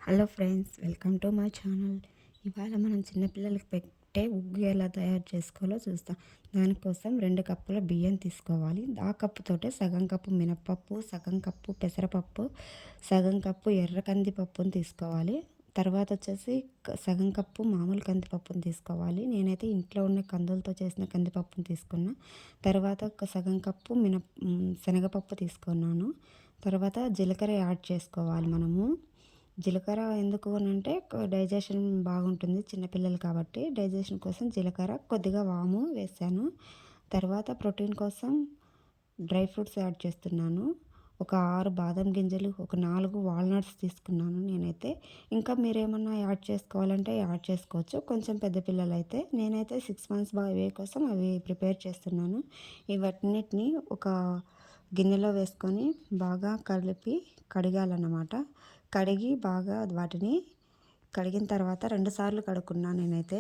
Hello friends, welcome to my channel. ఇవాళ మనం చిన్నపిల్లలకి పెట్టే ఉగ్గు ఎలా తయారు చేసుకోవాలో చూస్తాం. దానికోసం 2 కప్పుల బియ్యం తీసుకోవాలి. ఆ కప్పుతోటే సగం కప్పు మినప్పప్పు, సగం కప్పు పెసరపప్పు, సగం కప్పు ఎర్ర కందిపప్పుని తీసుకోవాలి. తర్వాత వచ్చేసి సగం కప్పు మామూలు కందిపప్పుని తీసుకోవాలి. నేనైతే ఇంట్లో ఉన్న కందులతో చేసిన కందిపప్పుని తీసుకున్నా. తర్వాత ఒక సగం కప్పు శనగపప్పు తీసుకున్నాను. తర్వాత జీలకర్ర యాడ్ చేసుకోవాలి మనము. జీలకర్ర ఎందుకు అనంటే డైజెషన్ బాగుంటుంది చిన్నపిల్లలు కాబట్టి. డైజెషన్ కోసం జీలకర్ర, కొద్దిగా వాము వేసాను. తర్వాత ప్రోటీన్ కోసం డ్రై ఫ్రూట్స్ యాడ్ చేస్తున్నాను. ఒక 6 బాదం గింజలు, ఒక 4 వాల్నట్స్ తీసుకున్నాను నేనైతే. ఇంకా మీరేమన్నా యాడ్ చేసుకోవాలంటే యాడ్ చేసుకోవచ్చు, కొంచెం పెద్ద పిల్లలైతే. నేనైతే 6 మంత్స్ బేబీ కోసం అవి ప్రిపేర్ చేస్తున్నాను. ఇవన్నిటిని ఒక గిన్నెలో వేసుకొని బాగా కలిపి కడిగాలన్నమాట. కడిగి బాగా వాటిని కడిగిన తర్వాత 2 సార్లు కడుక్కున్నాను నేనైతే.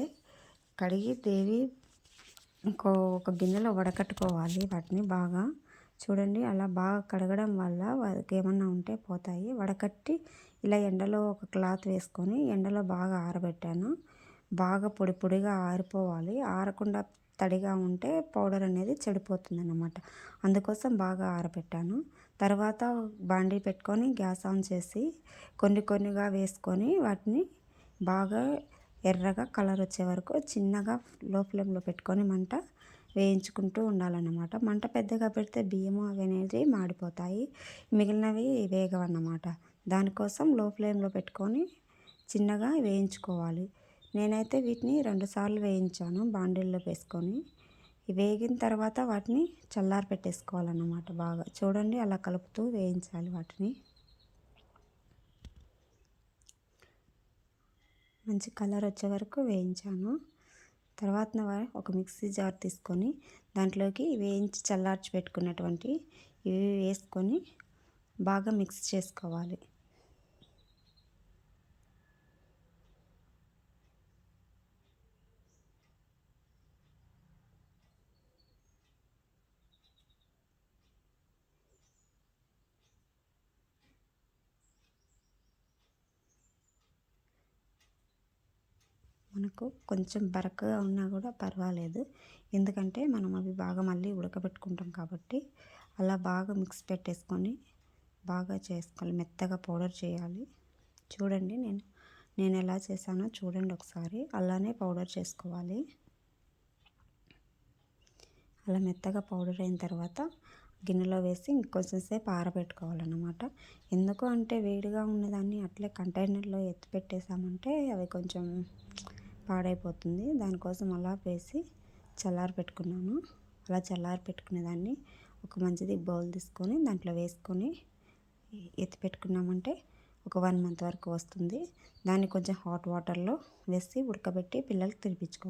కడిగి ఒక గిన్నెలో వడకట్టుకోవాలి వాటిని బాగా. చూడండి, అలా బాగా కడగడం వల్ల వాళ్ళకి ఏమన్నా ఉంటే పోతాయి. వడకట్టి ఇలా ఎండలో ఒక క్లాత్ వేసుకొని ఎండలో బాగా ఆరబెట్టాను. బాగా పొడి పొడిగా ఆరిపోవాలి. ఆరకుండా తడిగా ఉంటే పౌడర్ అనేది చెడిపోతుంది అన్నమాట. అందుకోసం బాగా ఆరబెట్టాను. తర్వాత బాండీ పెట్టుకొని గ్యాస్ ఆన్ చేసి కొన్నిగా వేసుకొని వాటిని బాగా ఎర్రగా కలర్ వచ్చే వరకు చిన్నగా లో ఫ్లేమ్లో పెట్టుకొని మంట వేయించుకుంటూ ఉండాలన్నమాట. మంట పెద్దగా పెడితే బియ్యము అవి అనేది మాడిపోతాయి, మిగిలినవి వేగవన్నమాట. దానికోసం లో ఫ్లేమ్లో పెట్టుకొని చిన్నగా వేయించుకోవాలి. నేనైతే వీటిని 2 సార్లు వేయించాను బాండీల్లో వేసుకొని. వేగిన తర్వాత వాటిని చల్లారి పెట్టేసుకోవాలన్నమాట. బాగా చూడండి, అలా కలుపుతూ వేయించాలి వాటిని. మంచి కలర్ వచ్చే వరకు వేయించాను. తర్వాత ఒక మిక్సీ జార్ తీసుకొని దాంట్లోకి వేయించి చల్లార్చి పెట్టుకున్నటువంటి ఇవి వేసుకొని బాగా మిక్స్ చేసుకోవాలి. మనకు కొంచెం బరకగా ఉన్నా కూడా పర్వాలేదు, ఎందుకంటే మనం అవి బాగా మళ్ళీ ఉడకబెట్టుకుంటాం కాబట్టి. అలా బాగా మిక్స్ పెట్టేసుకొని బాగా చేసుకోవాలి, మెత్తగా పౌడర్ చేయాలి. చూడండి, నేను ఎలా చేశానో చూడండి ఒకసారి. అలానే పౌడర్ చేసుకోవాలి. అలా మెత్తగా పౌడర్ అయిన తర్వాత గిన్నెలో వేసి ఇంకొంచెం సేపు ఆరబెట్టుకోవాలన్నమాట. ఎందుకు అంటే వేడిగా ఉన్నదాన్ని అట్లే కంటైనర్లో ఎత్తి పెట్టేసామంటే అవి కొంచెం పాడైపోతుంది. దానికోసం అలా వేసి చల్లారి పెట్టుకున్నాను. అలా చల్లారి పెట్టుకునే దాన్ని ఒక మంచిది బౌల్ తీసుకొని దాంట్లో వేసుకొని ఎత్తి పెట్టుకున్నామంటే ఒక 1 మంత్ వరకు వస్తుంది. దాన్ని కొంచెం హాట్ వాటర్లో వేసి ఉడకబెట్టి పిల్లలకి తినిపించుకోవాలి.